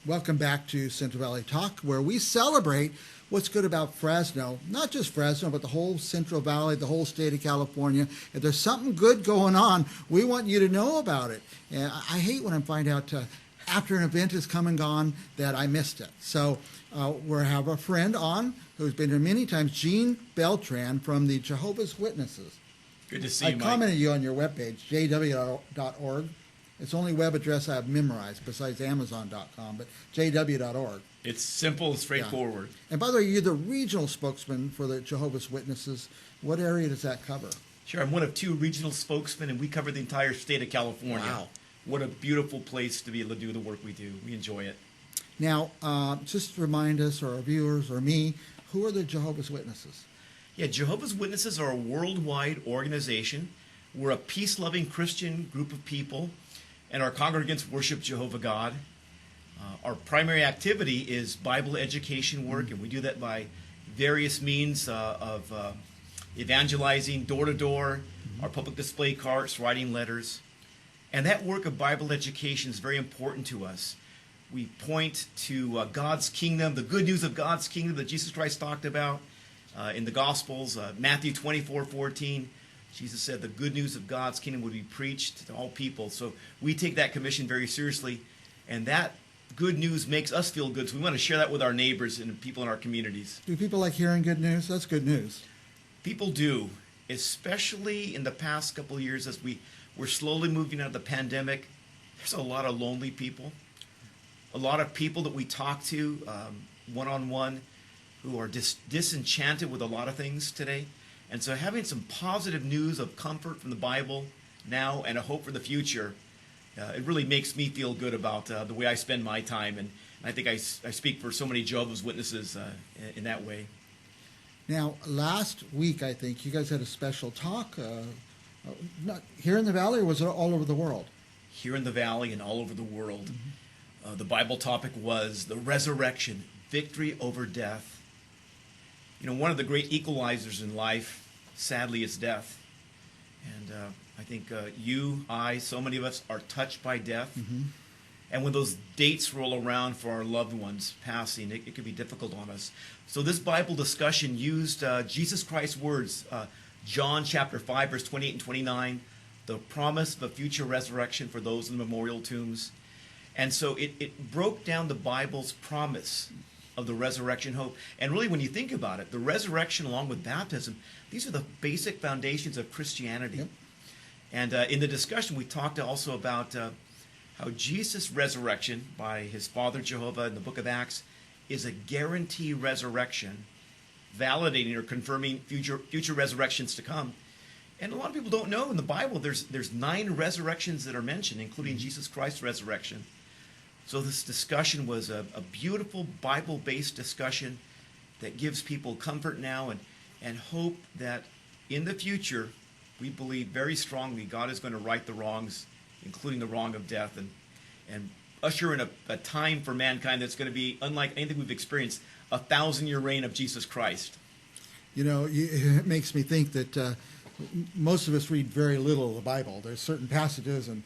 Welcome back to Central Valley Talk, where we celebrate what's good about Fresno. Not just Fresno, but the whole Central Valley, the whole state of California. If there's something good going on, we want you to know about it. And I hate when I find out after an event has come and gone that I missed it. So we have a friend on who's been here many times, Jean Beltran from the Jehovah's Witnesses. Good to see you, Mike. I commented you on your webpage, JWorg. It's the only web address I have memorized besides Amazon.com, but JW.org. It's simple and straightforward. Yeah. And by the way, you're the regional spokesman for the Jehovah's Witnesses. What area does that cover? Sure, I'm one of two regional spokesmen, and we cover the entire state of California. Wow. What a beautiful place to be able to do the work we do. We enjoy it. Now, just remind us, or our viewers, or me, who are the Jehovah's Witnesses? Yeah, Jehovah's Witnesses are a worldwide organization. We're a peace-loving Christian group of people, and our congregants worship Jehovah God. Our primary activity is Bible education work, and we do that by various means of evangelizing door-to-door, our public display carts, writing letters. And that work of Bible education is very important to us. We point to God's kingdom, the good news of God's kingdom that Jesus Christ talked about in the Gospels. Matthew 24:14, Jesus said the good news of God's kingdom would be preached to all people. So we take that commission very seriously, and that good news makes us feel good, so we want to share that with our neighbors and people in our communities. Do people like hearing good news? That's good news. People do, especially in the past couple of years as we're slowly moving out of the pandemic. There's a lot of lonely people, a lot of people that we talk to one-on-one who are disenchanted with a lot of things today. And so having some positive news of comfort from the Bible now and a hope for the future, it really makes me feel good about the way I spend my time. And I think I speak for so many Jehovah's Witnesses in that way. Now, last week, I think, you guys had a special talk. Not here in the Valley, or was it all over the world? Here in the Valley and all over the world. The Bible topic was the resurrection, victory over death. You know, one of the great equalizers in life, sadly, is death. And I think so many of us are touched by death. And when those dates roll around for our loved ones passing, it can be difficult on us. So this Bible discussion used Jesus Christ's words, John chapter 5, verse 28 and 29, the promise of a future resurrection for those in the memorial tombs. And so it broke down the Bible's promise of the resurrection hope. And really, when you think about it, the resurrection along with baptism, these are the basic foundations of Christianity. Yep. And in the discussion, we talked also about how Jesus' resurrection by his Father Jehovah in the book of Acts is a guarantee resurrection, validating or confirming future resurrections to come. And a lot of people don't know in the Bible there's 9 resurrections that are mentioned, including Jesus Christ's resurrection. So this discussion was a beautiful Bible-based discussion that gives people comfort now and hope that in the future, we believe very strongly God is going to right the wrongs, including the wrong of death, and usher in a time for mankind that's going to be unlike anything we've experienced, a 1,000-year reign of Jesus Christ. You know, it makes me think that most of us read very little of the Bible. There's certain passages, and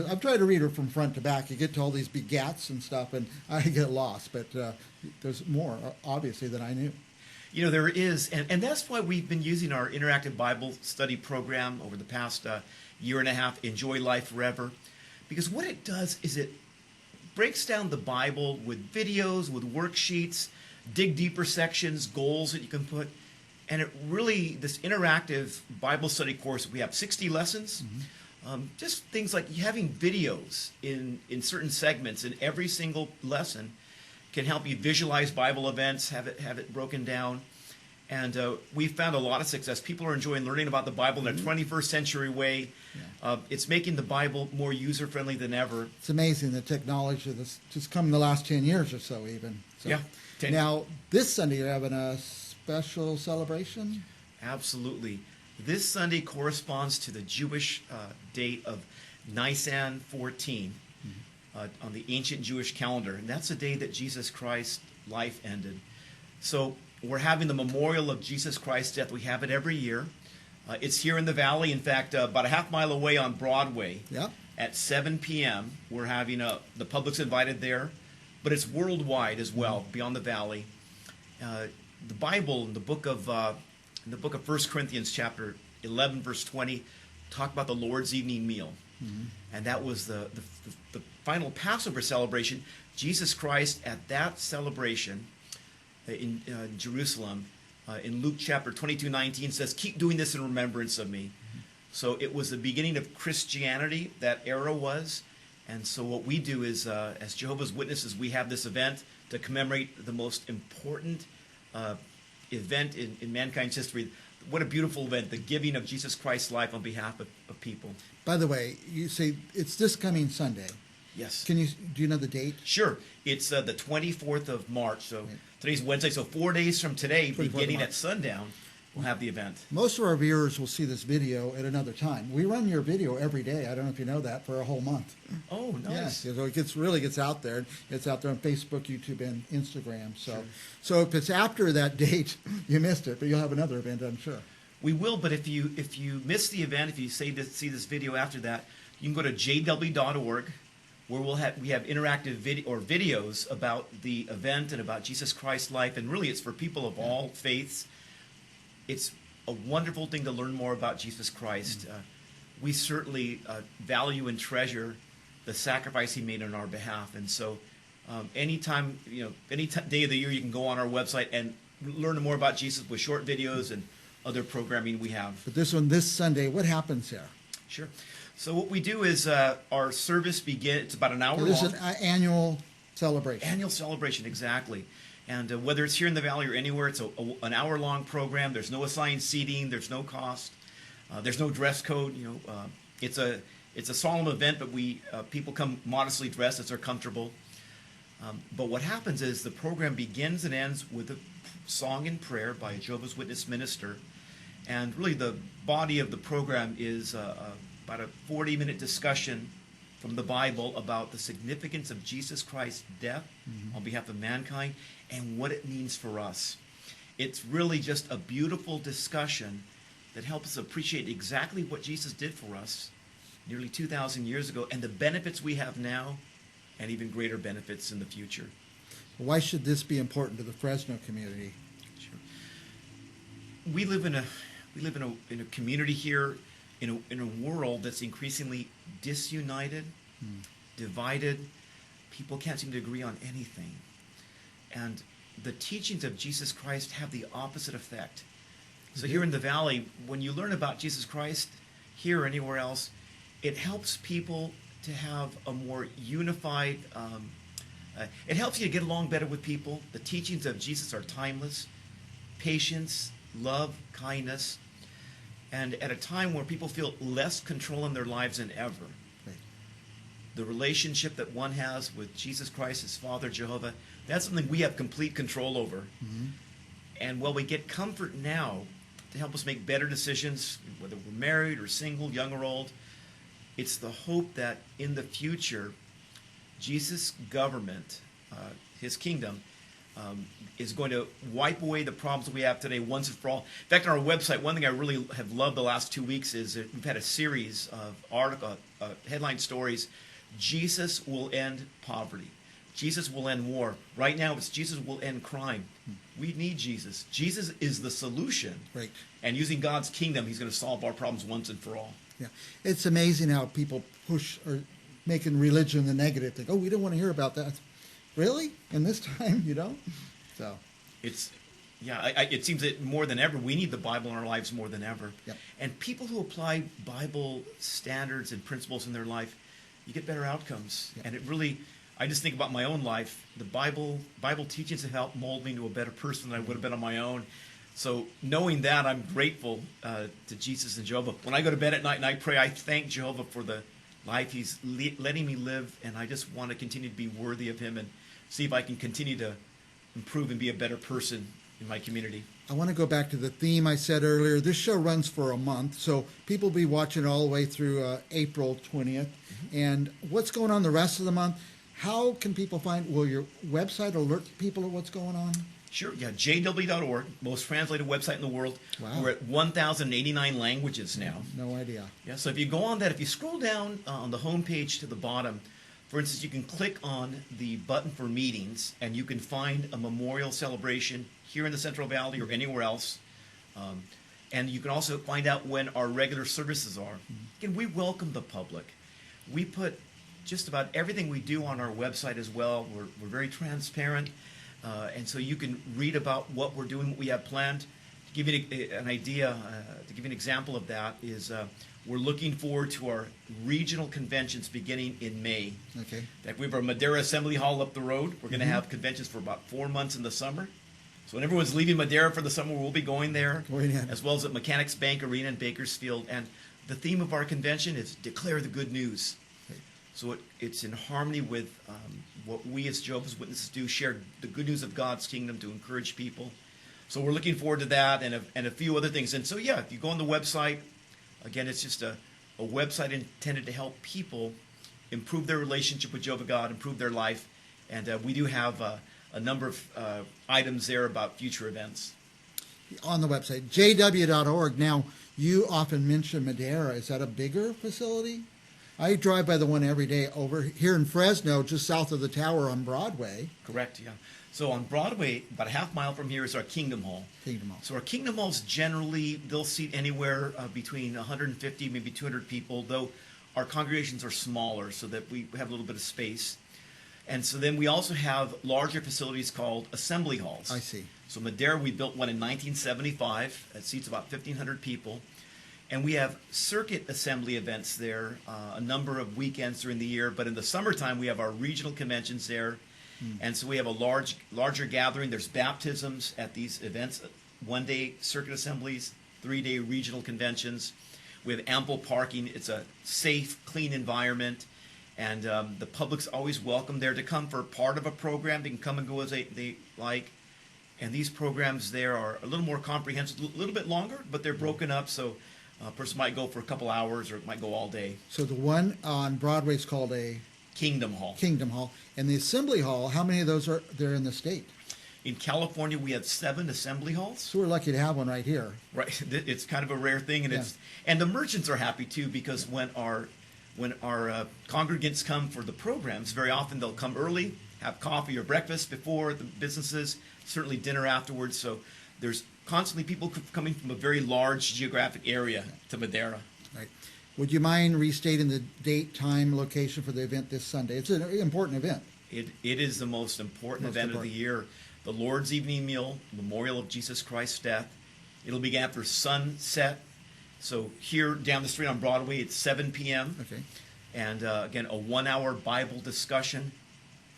I've tried to read it from front to back. You get to all these begats and stuff, and I get lost. But there's more, obviously, than I knew. You know, there is, and that's why we've been using our interactive Bible study program over the past year and a half, Enjoy Life Forever, because what it does is it breaks down the Bible with videos, with worksheets, dig deeper sections, goals that you can put. And it really, this interactive Bible study course, we have 60 lessons. Just things like having videos in certain segments in every single lesson can help you visualize Bible events, have it broken down. And we've found a lot of success. People are enjoying learning about the Bible in a 21st century way. Yeah. It's making the Bible more user-friendly than ever. It's amazing the technology that's just come in the last 10 years or so even. So, yeah. Now, this Sunday you're having a special celebration? Absolutely. This Sunday corresponds to the Jewish date of Nisan 14 on the ancient Jewish calendar. And that's the day that Jesus Christ's life ended. So we're having the memorial of Jesus Christ's death. We have it every year. It's here in the Valley. In fact, about a half mile away on Broadway. Yep. At 7 p.m. We're having the public's invited there. but it's worldwide as well, beyond the valley. The Bible, in the book of 1 Corinthians, chapter 11, verse 20, talk about the Lord's evening meal, and that was the final Passover celebration. Jesus Christ at that celebration in Jerusalem, in Luke chapter 22:19 says, "Keep doing this in remembrance of me." So it was the beginning of Christianity, that era was. And so what we do is, as Jehovah's Witnesses, we have this event to commemorate the most important event in mankind's history. What a beautiful event, the giving of Jesus Christ's life on behalf of people. By the way, you say it's this coming Sunday. Yes. Do you know the date? Sure. It's the 24th of March. So today's Wednesday. So 4 days from today, beginning at sundown, we'll have the event. Most of our viewers will see this video at another time. We run your video every day. I don't know if you know that, for a whole month. Oh, nice. Yeah, so it really gets out there. It's out there on Facebook, YouTube, and Instagram. So if it's after that date, you missed it, but you'll have another event, I'm sure. We will, but if you miss the event, if you see this video after that, you can go to JWorg, where we have interactive videos about the event and about Jesus Christ's life, and really it's for people of all faiths. It's a wonderful thing to learn more about Jesus Christ. We certainly value and treasure the sacrifice he made on our behalf, and so any day of the year you can go on our website and learn more about Jesus with short videos and other programming we have. But this Sunday, what happens there? Sure. So what we do is our service begins. It's about an hour long. This is an annual celebration. Annual celebration, exactly. And whether it's here in the valley or anywhere, it's an hour-long program. There's no assigned seating. There's no cost. There's no dress code. It's a solemn event, but people come modestly dressed as they're comfortable. But what happens is the program begins and ends with a song and prayer by a Jehovah's Witness minister, and really the body of the program is about a 40-minute discussion from the Bible about the significance of Jesus Christ's death on behalf of mankind and what it means for us. It's really just a beautiful discussion that helps us appreciate exactly what Jesus did for us nearly 2,000 years ago and the benefits we have now and even greater benefits in the future. Why should this be important to the Fresno community? Sure. We live in a community here, in a world that's increasingly disunited, divided. People can't seem to agree on anything. And the teachings of Jesus Christ have the opposite effect. So here in the valley, when you learn about Jesus Christ here or anywhere else, it helps people to have a more unified, it helps you to get along better with people. The teachings of Jesus are timeless. Patience, love, kindness. And at a time where people feel less control in their lives than ever, the relationship that one has with Jesus Christ, his Father, Jehovah, that's something we have complete control over. And while we get comfort now to help us make better decisions, whether we're married or single, young or old, it's the hope that in the future, Jesus' government, his kingdom, is going to wipe away the problems we have today once and for all. In fact, on our website, one thing I really have loved the last 2 weeks is that we've had a series of headline stories. Jesus will end poverty. Jesus will end war. Right now, it's Jesus will end crime. We need Jesus. Jesus is the solution. Right. And using God's kingdom, he's going to solve our problems once and for all. Yeah. It's amazing how people push or making religion the negative thing. Oh, we don't want to hear about that. Really? In this time, you don't? So it's, it seems that more than ever, we need the Bible in our lives more than ever. Yep. And people who apply Bible standards and principles in their life, you get better outcomes. Yep. And it really, I just think about my own life. The Bible teachings have helped mold me into a better person than I would have been on my own. So knowing that, I'm grateful to Jesus and Jehovah. When I go to bed at night and I pray, I thank Jehovah for the life he's letting me live, and I just want to continue to be worthy of him and see if I can continue to improve and be a better person in my community. I want to go back to the theme I said earlier. This show runs for a month, so people will be watching all the way through April 20th. And what's going on the rest of the month? How can people will your website alert people of what's going on? Sure, yeah, JW.org, most translated website in the world. Wow. We're at 1,089 languages now. No idea. Yeah, so if you go on that, if you scroll down on the homepage to the bottom, For instance, you can click on the button for meetings, and you can find a memorial celebration here in the Central Valley or anywhere else. And you can also find out when our regular services are. Again, we welcome the public. We put just about everything we do on our website as well. We're very transparent, and so you can read about what we're doing, what we have planned. To give you an idea, to give you an example of that is we're looking forward to our regional conventions beginning in May. Okay. In fact, we have our Madera Assembly Hall up the road. We're going to have conventions for about 4 months in the summer. So when everyone's leaving Madera for the summer, we'll be going there, as well as at Mechanics Bank Arena in Bakersfield. And the theme of our convention is Declare the Good News. Okay. So it's in harmony with what we as Jehovah's Witnesses do, share the good news of God's kingdom to encourage people. So we're looking forward to that and a few other things. And so, yeah, if you go on the website, again, it's just a website intended to help people improve their relationship with Jehovah God, improve their life. And we do have a number of items there about future events. On the website, JWorg. Now, you often mention Madera. Is that a bigger facility? I drive by the one every day over here in Fresno, just south of the tower on Broadway. Correct, yeah. So on Broadway, about a half mile from here is our Kingdom Hall. Kingdom Hall. So our Kingdom Halls generally, they'll seat anywhere between 150, maybe 200 people, though our congregations are smaller so that we have a little bit of space. And so then we also have larger facilities called assembly halls. I see. So Madera, we built one in 1975. It seats about 1,500 people. And we have circuit assembly events there a number of weekends during the year. But in the summertime, we have our regional conventions there. And so we have a larger gathering. There's baptisms at these events, 1-day circuit assemblies, 3-day regional conventions. We have ample parking. It's a safe, clean environment. And the public's always welcome there to come for part of a program. They can come and go as they like. And these programs there are a little more comprehensive, a little bit longer, but they're broken up. So a person might go for a couple hours or it might go all day. So the one on Broadway is called a Kingdom Hall. Kingdom Hall. And the Assembly Hall, how many of those are there in the state? In California, we have 7 assembly halls. So we're lucky to have one right here. Right. It's kind of a rare thing. And the merchants are happy, too, because when our congregants come for the programs, very often they'll come early, have coffee or breakfast before the businesses, certainly dinner afterwards. So there's constantly people coming from a very large geographic area to Madera. Right. Would you mind restating the date, time, location for the event this Sunday? It's an important event. It is the most important event of the year. The Lord's Evening Meal, Memorial of Jesus Christ's death. It'll begin after sunset. So here down the street on Broadway, it's 7 p.m. Okay. And again, a 1-hour Bible discussion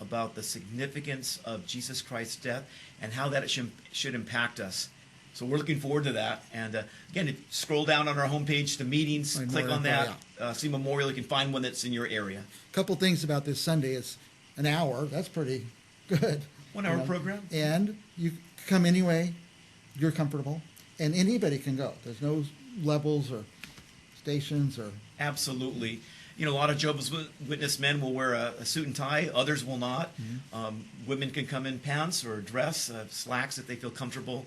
about the significance of Jesus Christ's death and how that should impact us. So we're looking forward to that. And again, if you scroll down on our homepage to meetings, click on that, see Memorial. You can find one that's in your area. A couple things about this Sunday. It's an hour. That's pretty good. 1-hour program. And you come anyway. You're comfortable. And anybody can go. There's no levels or stations or... Absolutely. You know, a lot of Jehovah's Witness men will wear a suit and tie. Others will not. Women can come in pants or dress, slacks if they feel comfortable.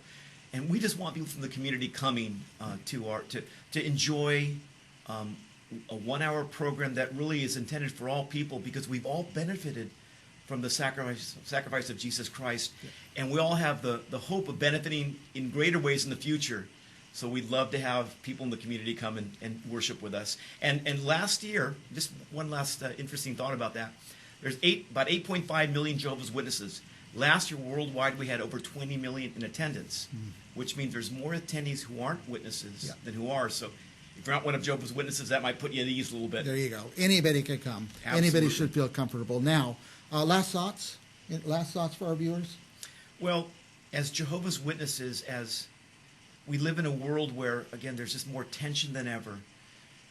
And we just want people from the community coming to enjoy a 1-hour program that really is intended for all people, because we've all benefited from the sacrifice of Jesus Christ. Yeah. And we all have the hope of benefiting in greater ways in the future. So we'd love to have people in the community come and worship with us. And last year, just one last interesting thought about that. There's about 8.5 million Jehovah's Witnesses. Last year, worldwide, we had over 20 million in attendance, which means there's more attendees who aren't witnesses than who are. So if you're not one of Jehovah's Witnesses, that might put you at ease a little bit. There you go. Anybody can come. Absolutely. Anybody should feel comfortable. Now, last thoughts? Last thoughts for our viewers? Well, as Jehovah's Witnesses, as we live in a world where, again, there's just more tension than ever,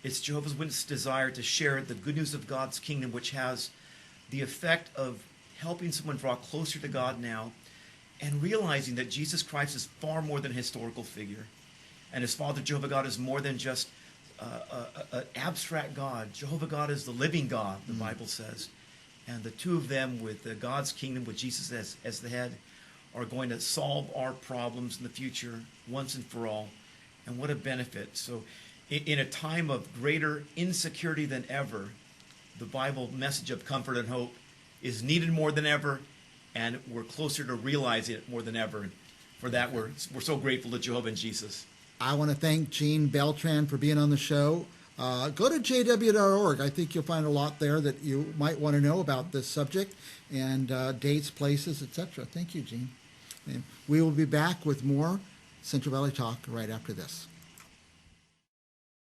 it's Jehovah's Witnesses' desire to share the good news of God's kingdom, which has the effect of helping someone draw closer to God now, and realizing that Jesus Christ is far more than a historical figure. And his Father, Jehovah God, is more than just an abstract God. Jehovah God is the living God, the Bible says. And the two of them, with God's kingdom, with Jesus as the head, are going to solve our problems in the future once and for all. And what a benefit. So in a time of greater insecurity than ever, the Bible message of comfort and hope is needed more than ever, and we're closer to realizing it more than ever. And for that, we're so grateful to Jehovah and Jesus. I want to thank Gene Beltran for being on the show. Go to JWorg. I think you'll find a lot there that you might want to know about this subject, and dates, places, etc. Thank you, Gene. And we will be back with more Central Valley Talk right after this.